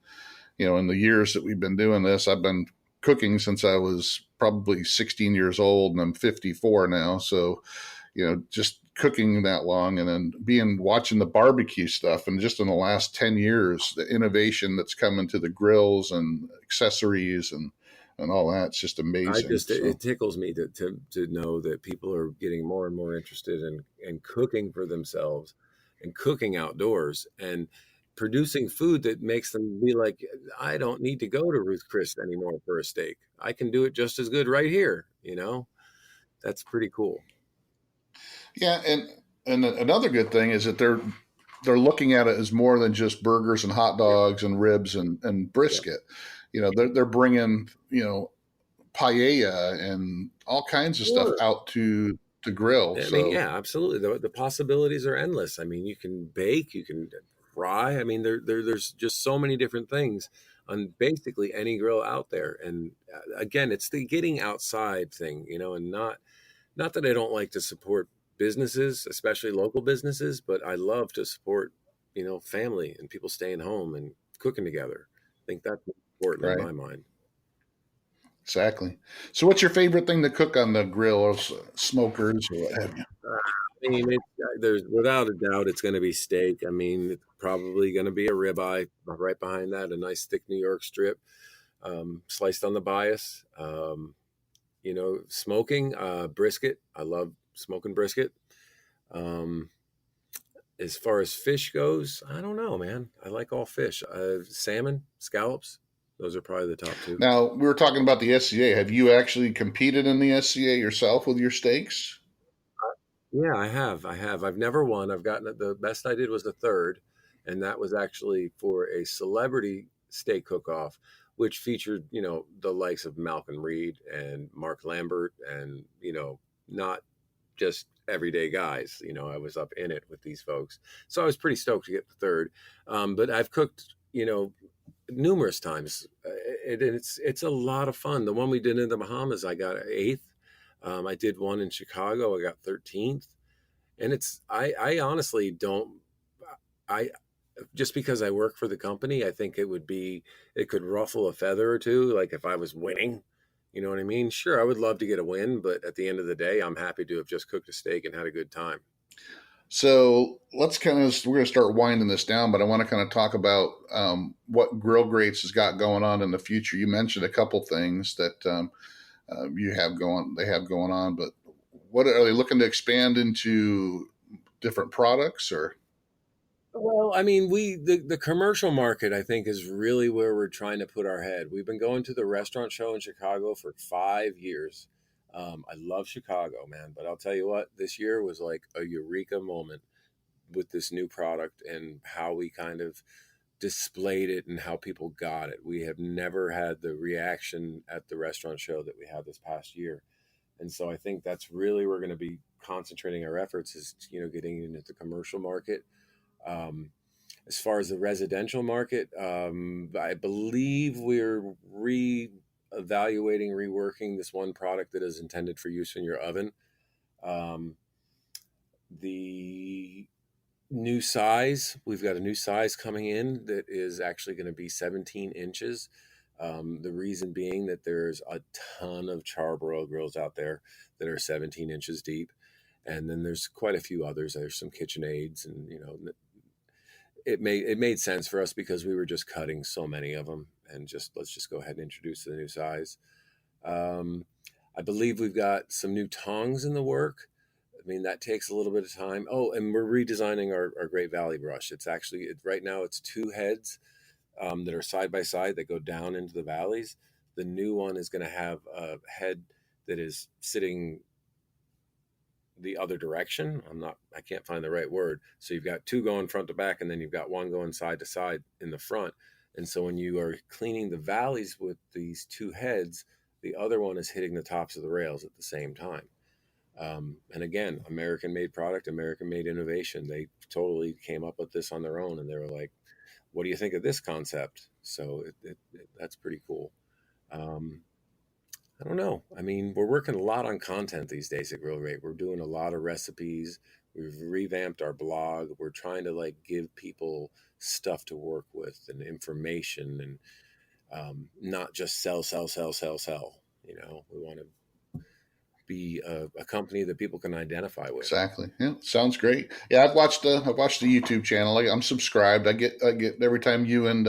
In the years that we've been doing this, I've been cooking since I was probably 16 years old, and I'm 54 now. So, just cooking that long, and then watching the barbecue stuff, and just in the last 10 years, the innovation that's come into the grills and accessories and all that, it's just amazing. It tickles me to know that people are getting more and more interested in cooking for themselves and cooking outdoors and producing food that makes them be like, I don't need to go to Ruth Chris anymore for a steak. I can do it just as good right here. That's pretty cool. Yeah, and another good thing is that they're looking at it as more than just burgers and hot dogs and ribs and brisket. They're bringing paella and all kinds of stuff out to grill. I mean, yeah, absolutely. The possibilities are endless. I mean, you can bake, you can fry. I mean, there's just so many different things on basically any grill out there. And again, it's the getting outside thing, and not that I don't like to support businesses, especially local businesses, but I love to support, family and people staying home and cooking together. I think that's important in my mind. Exactly. So what's your favorite thing to cook on the grill, or smokers, or what have you? I mean, there's without a doubt it's going to be steak. I mean, it's probably going to be a ribeye. Right behind that, a nice thick New York strip, sliced on the bias. Smoking brisket. I love smoking brisket. As far as fish goes, I don't know, man. I like all fish. Salmon, scallops. Those are probably the top two. Now, we were talking about the SCA. Have you actually competed in the SCA yourself with your steaks? Yeah, I have. I've never won. I've gotten the best I did was the third, and that was actually for a celebrity steak cook-off, which featured, the likes of Malcolm Reed and Mark Lambert, and not just everyday guys. I was up in it with these folks, so I was pretty stoked to get the third. But I've cooked, numerous times. It's a lot of fun. The one we did in the Bahamas, I got 8th. I did one in Chicago. I got 13th. And I honestly don't, I just because I work for the company, I think it could ruffle a feather or two. Like if I was winning, you know what I mean? Sure, I would love to get a win, but at the end of the day, I'm happy to have just cooked a steak and had a good time. So we're going to start winding this down, but I want to kind of talk about what GrillGrates has got going on in the future. You mentioned a couple things that they have going on, but what are they looking to expand into? Different products, or? Well, I mean, the commercial market, I think, is really where we're trying to put our head. We've been going to the restaurant show in Chicago for 5 years. I love Chicago, man, but I'll tell you what, this year was like a eureka moment with this new product and how we kind of displayed it and how people got it. We have never had the reaction at the restaurant show that we had this past year. And so I think that's really we're going to be concentrating our efforts is, getting into the commercial market. As far as the residential market, I believe we're reworking this one product that is intended for use in your oven. The new size, we've got a new size coming in that is actually going to be 17 inches. The reason being that there's a ton of charbroil grills out there that are 17 inches deep. And then there's quite a few others. There's some KitchenAids, and it made sense for us because we were just cutting so many of them, and let's just go ahead and introduce the new size. I believe we've got some new tongs in the work. I mean, that takes a little bit of time. Oh, and we're redesigning our Great Valley brush. It's actually right now it's 2 heads that are side by side that go down into the valleys. The new one is going to have a head that is sitting the other direction. I can't find the right word. So you've got 2 going front to back, and then you've got 1 going side to side in the front. And so when you are cleaning the valleys with these 2 heads, the other one is hitting the tops of the rails at the same time. And again, American-made product, American-made innovation. They totally came up with this on their own, and they were like, what do you think of this concept? So that's pretty cool. I don't know. I mean, we're working a lot on content these days at GrillGrate. We're doing a lot of recipes. We've revamped our blog. We're trying to like give people stuff to work with and information, and not just sell, sell, sell, sell, sell. You know, we want to be a company that people can identify with. Exactly. Yeah, sounds great. Yeah, I've watched the YouTube channel. I'm subscribed. I get every time you and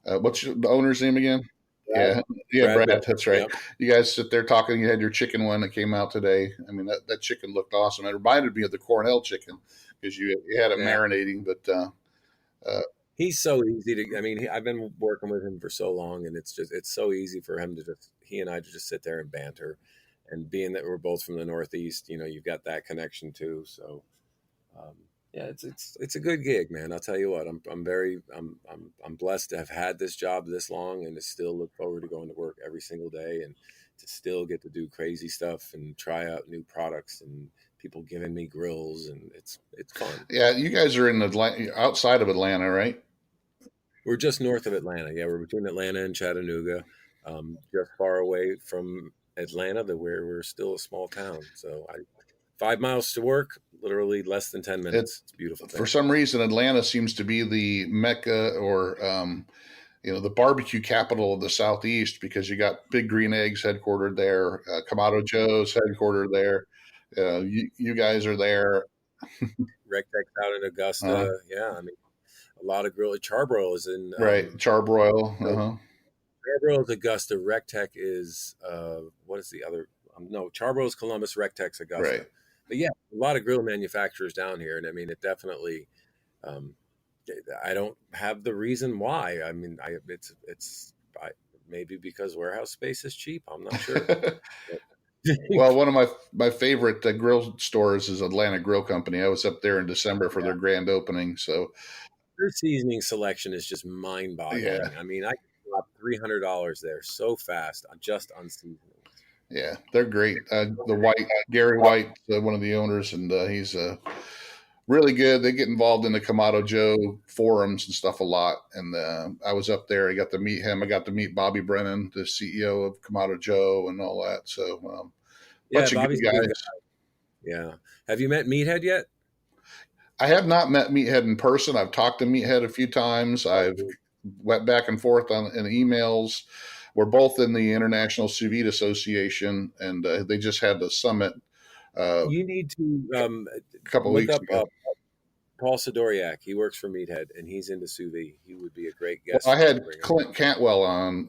what's the owner's name again? Brad, Yeah, yeah, Brad Brad. Bill. That's right. Yep. You guys sit there talking. You had your chicken one that came out today. I mean, that chicken looked awesome. It reminded me of the Cornell chicken because you had it Yeah. marinating. But He's so easy to. I mean, I've been working with him for so long, and it's so easy for him to just he and I to just sit there and banter. And being that we're both from the Northeast, you know, you've got that connection too. So, um, yeah, it's a good gig, man. I'll tell you what, I'm blessed to have had this job this long, and to still look forward to going to work every single day, and to still get to do crazy stuff and try out new products, and people giving me grills, and it's fun. yeah, you guys are in Atlanta, outside of Atlanta, right? We're just north of Atlanta. Yeah, we're between Atlanta and Chattanooga, just far away from Atlanta, to where we're still a small town. So 5 miles to work, literally less than 10 minutes. It's a beautiful For thing. some reason, Atlanta seems to be the mecca or the barbecue capital of the Southeast because you got Big Green Eggs headquartered there, Kamado Joe's headquartered there. You guys are there, Rectex out in uh, Augusta. Yeah, I mean, a lot of grill. Charbroil is in right? Charbroil, no, Charbroil is Augusta. Rectech is what is the other? No, Charbroil is Columbus. Rectech's Augusta. right. But yeah, a lot of grill manufacturers down here, and I mean, it definitely. Um, I don't have the reason why. I mean, maybe because warehouse space is cheap. I'm not sure. Well, one of my favorite grill stores is Atlanta Grill Company. I was up there in December for their grand opening, so Their seasoning selection is just mind-boggling. yeah, I mean, I can drop $300 there so fast just on seasonings. yeah, they're great. The White Gary White, one of the owners, and he's really good. They get involved in the Kamado Joe forums and stuff a lot. And I was up there. I got to meet him. I got to meet Bobby Brennan, the CEO of Kamado Joe, and all that. So, Yeah, bunch of good Bobby's a guys. good guy. Yeah. Have you met Meathead yet? I have not met Meathead in person. I've talked to Meathead a few times. I've went back and forth in emails. We're both in the International Sous Vide Association, and they just had the summit You need to a couple of look weeks up ago. Paul Sidoriak. He works for Meathead, and he's into sous vide. He would be a great guest. Well, I had to bring him. Clint Cantwell on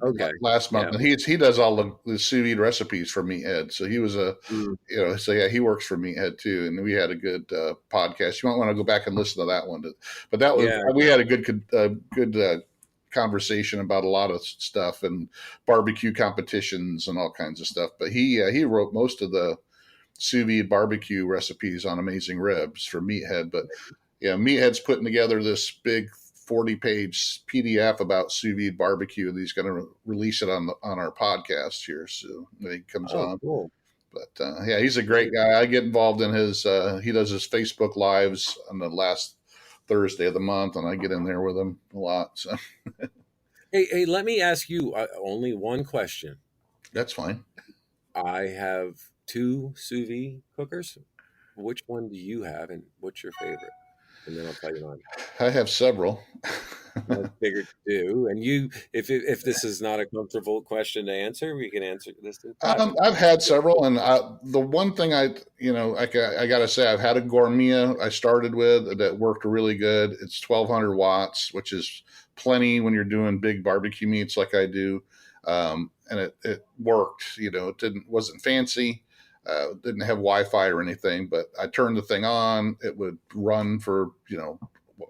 Okay. last month, Yeah. and he does all the sous vide recipes for Meathead. So he was Mm. so yeah, he works for Meathead too, and we had a good podcast. You might want to go back and listen to that one, but that was Yeah. we had a good conversation about a lot of stuff and barbecue competitions and all kinds of stuff. But he wrote most of the sous vide barbecue recipes on Amazing Ribs for Meathead. But yeah, Meathead's putting together this big 40-page PDF about sous vide barbecue, and he's going to release it on our podcast here. So when he comes on. Cool. But yeah, he's a great guy. I get involved in his. He does his Facebook lives on the last Thursday of the month, and I get in there with him a lot. So Hey, let me ask you only one question. that's fine. I have 2 sous vide cookers. Which one do you have, and what's your favorite? And then I'll tell you mine. I have several. I figured you do. And you, if this is not a comfortable question to answer, we can answer this in private. I've had several, and the one thing I got to say, I've had a Gourmet I started with that worked really good. It's 1,200 watts, which is plenty when you're doing big barbecue meats like I do, and it worked. It wasn't fancy, didn't have Wi-Fi or anything, but I turned the thing on. It would run for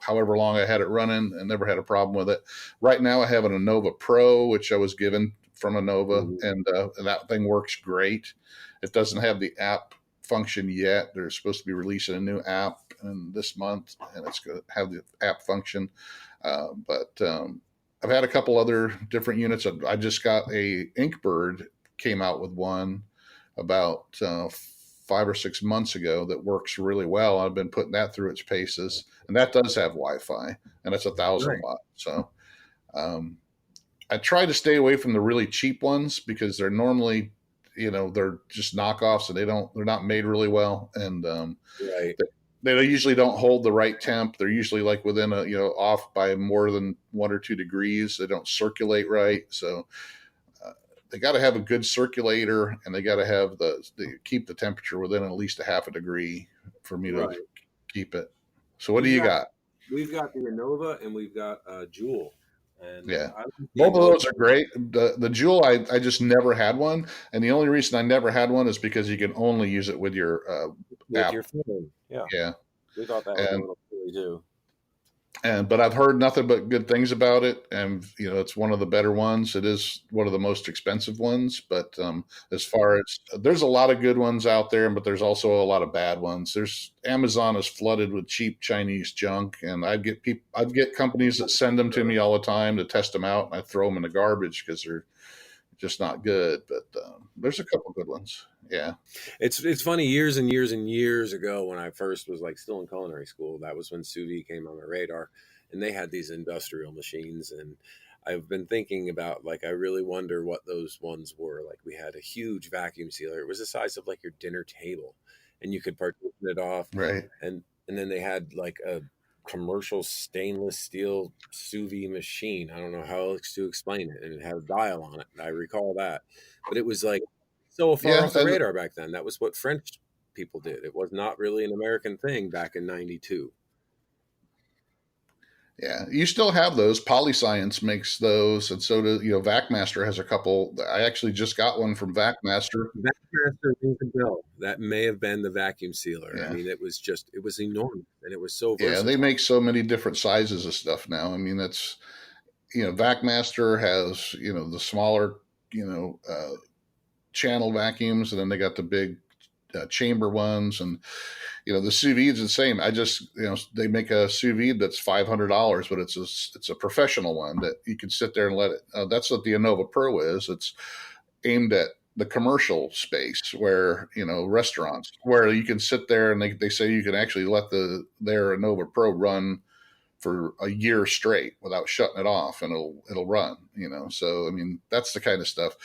however long I had it running, and never had a problem with it. Right now I have an Innova Pro, which I was given from Innova, and that thing works great. It doesn't have the app function yet. They're supposed to be releasing a new app in this month, and it's going to have the app function. But I've had a couple other different units. I just got a Inkbird, came out with one about 5 or 6 months ago that works really well. I've been putting that through its paces, and that does have Wi-Fi, and it's 1,000 watt. So I try to stay away from the really cheap ones because they're normally they're just knockoffs and they're not made really well. And Right. they usually don't hold the right temp. They're usually like within off by more than 1 or 2 degrees. They don't circulate right. So they got to have a good circulator, and they got to have keep the temperature within at least a half a degree for me to keep it. So what do you got? We've got the Innova and we've got Jewel. And yeah, both of those are great. The Jewel, I just never had one, and the only reason I never had one is because you can only use it with your app. Your phone. Yeah. We thought that was a little silly too. But I've heard nothing but good things about it, and it's one of the better ones. It is one of the most expensive ones, but as far as there's a lot of good ones out there, but there's also a lot of bad ones. Amazon is flooded with cheap Chinese junk, and I'd get companies that send them to me all the time to test them out, and I throw them in the garbage because they're just not good. But there's a couple good ones. Yeah, it's funny. Years and years and years ago, when I first was still in culinary school, that was when sous vide came on my radar, and they had these industrial machines. And I've been thinking about I really wonder what those ones were. We had a huge vacuum sealer. It was the size of your dinner table, and you could partition it off. Right. And then they had a commercial stainless steel sous vide machine. I don't know how else to explain it, and it had a dial on it. I recall that, but it was so far off the radar back then. That was what French people did. It was not really an American thing back in '92. Yeah, you still have those. Polyscience makes those, and so does VacMaster has a couple. I actually just got one from VacMaster. VacMaster rings a bell. That may have been the vacuum sealer. Yeah. I mean, it was enormous, and it was so versatile. Yeah, they make so many different sizes of stuff now. I mean, that's VacMaster has the smaller channel vacuums, and then they got the big chamber ones, and the sous vide is the same. I just they make a sous vide that's $500, but it's a professional one that you can sit there and let it. That's what the Innova Pro is. It's aimed at the commercial space where restaurants where you can sit there, and they say you can actually let their Innova Pro run for a year straight without shutting it off, and it'll run. So I mean, that's the kind of stuff.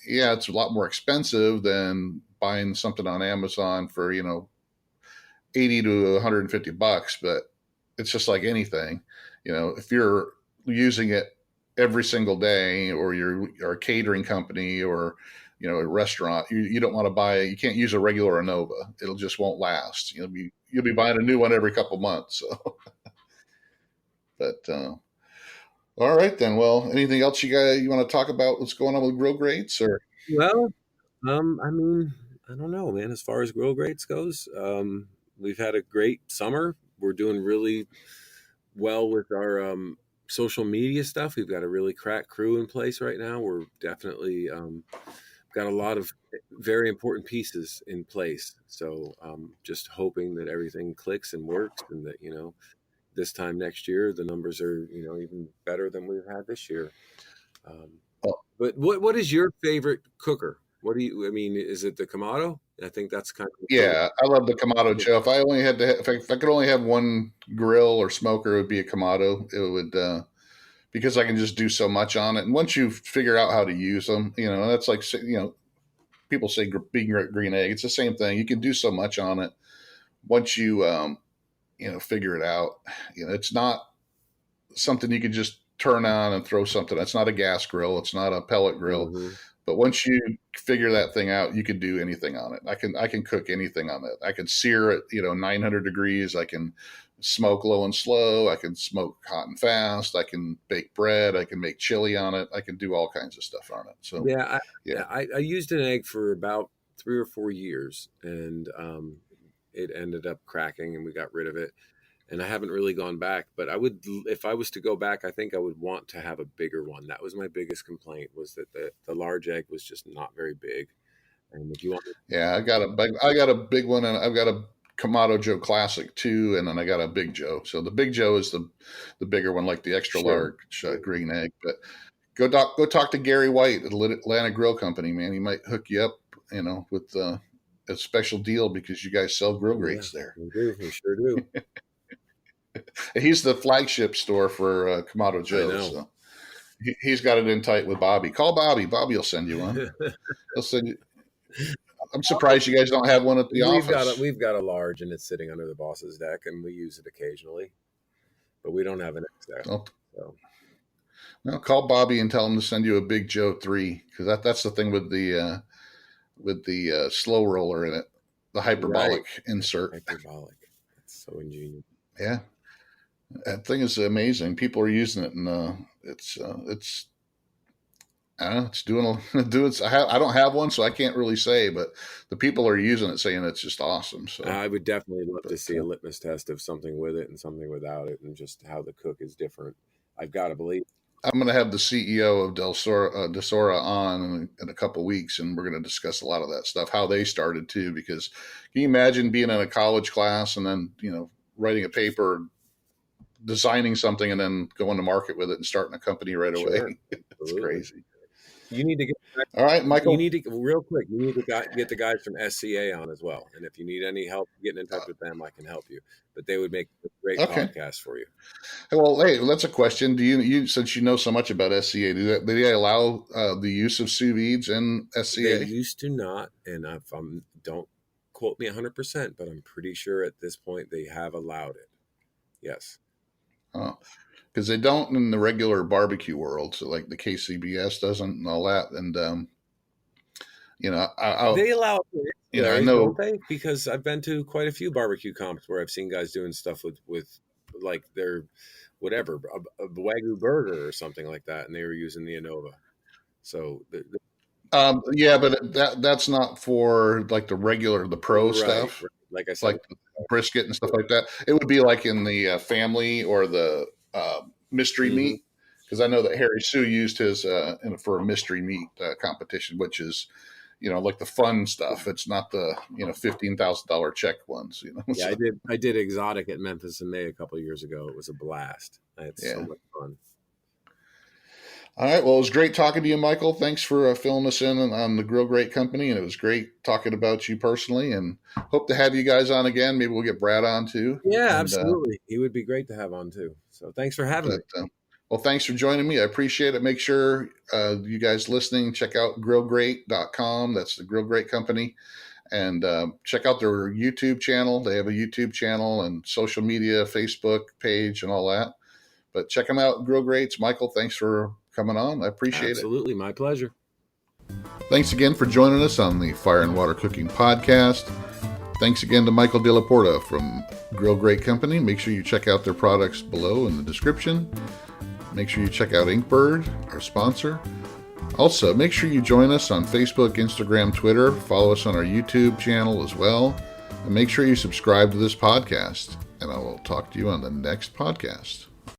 Yeah, it's a lot more expensive than buying something on Amazon for, $80 to $150, but it's just like anything. If you're using it every single day, or you're a catering company, or, a restaurant, you don't want to you can't use a regular Innova. It'll just won't last. You'll be buying a new one every couple months. So, but, all right then. Well, anything else you want to talk about? What's going on with GrillGrates? Or well, I mean, I don't know, man. As far as GrillGrates goes, we've had a great summer. We're doing really well with our social media stuff. We've got a really crack crew in place right now. We're definitely got a lot of very important pieces in place. So just hoping that everything clicks and works, and that this time next year the numbers are even better than we've had this year. But what is your favorite cooker? Is it the Kamado? I think that's kind of I love the Kamado, Joe. If I could only have one grill or smoker, it would be a Kamado. It would because I can just do so much on it. And once you figure out how to use them, that's people say being green egg. It's the same thing. You can do so much on it once you figure it out. It's not something you can just turn on and throw something. It's not a gas grill. It's not a pellet grill. Mm-hmm. But once you figure that thing out, you can do anything on it. I can cook anything on it. I can sear it, 900 degrees. I can smoke low and slow. I can smoke hot and fast. I can bake bread. I can make chili on it. I can do all kinds of stuff on it. So I used an egg for about 3 or 4 years, and it ended up cracking, and we got rid of it. And I haven't really gone back, but if I was to go back, I think I would want to have a bigger one. That was my biggest complaint, was that the large egg was just not very big. And if you want, I got a big one, and I've got a Kamado Joe Classic too, and then I got a Big Joe. So the Big Joe is the bigger one, like the extra large green egg. But go talk to Gary White at Atlanta Grill Company, man. He might hook you up, with a special deal, because you guys sell GrillGrates there. We do. We sure do. He's the flagship store for Kamado Joe. So He's got it in tight with Bobby. Call Bobby. Bobby will send you one. He'll send you. I'm surprised you guys don't have one at the office. We've got a large, and it's sitting under the boss's deck, and we use it occasionally, but we don't have an XL. Oh. So. No, call Bobby and tell him to send you a Big Joe 3, because that's the thing with the slow roller in it, the hyperbolic insert. Hyperbolic. That's so ingenious. Yeah, that thing is amazing. People are using it, and it's I don't know, it's doing. I don't have one, so I can't really say, but the people are using it, saying it's just awesome. So I would definitely love to see a litmus test of something with it and something without it, and just how the cook is different. I've got to believe. I'm going to have the CEO of Desora on in a couple of weeks, and we're going to discuss a lot of that stuff, how they started too. Because can you imagine being in a college class and then writing a paper, designing something, and then going to market with it and starting a company right away? It's crazy. You need to get. All right, Michael. You need to real quick. You need to get the guys from SCA on as well. And if you need any help getting in touch with them, I can help you. But they would make a great podcast for you. Well, hey, that's a question. Do you since you know so much about SCA, do they allow the use of sous vides in SCA? They used to not, and don't quote me 100%, but I'm pretty sure at this point they have allowed it. Yes. Oh. Because they don't in the regular barbecue world, so like the KCBS doesn't and all that, and they allow it. I know, don't they? Because I've been to quite a few barbecue comps where I've seen guys doing stuff with like their whatever a Wagyu burger or something like that, and they were using the Innova. So yeah, but that's not for like the pro stuff. Right. Like I said, like brisket and stuff like that. It would be like in the family or the mystery meat, because I know that Harry Sue used his for a mystery meat competition, which is like the fun stuff. It's not the $15,000 check ones. Yeah, so. I did exotic at Memphis in May a couple of years ago. It was a blast. I had so much fun. All right. Well, it was great talking to you, Michael. Thanks for filling us in on the GrillGrate company, and it was great talking about you personally. And hope to have you guys on again. Maybe we'll get Brad on too. Yeah, absolutely. He would be great to have on too. So thanks for having me. Well, thanks for joining me. I appreciate it. Make sure you guys listening, check out GrillGrate.com. That's the GrillGrate company. And check out their YouTube channel. They have a YouTube channel and social media, Facebook page, and all that. But check them out, GrillGrates. Michael, thanks for coming on. I appreciate it. Absolutely. My pleasure. Thanks again for joining us on the Fire and Water Cooking Podcast. Thanks again to Michael Delaporta from GrillGrate Company. Make sure you check out their products below in the description. Make sure you check out Inkbird, our sponsor. Also, make sure you join us on Facebook, Instagram, Twitter. Follow us on our YouTube channel as well. And make sure you subscribe to this podcast. And I will talk to you on the next podcast.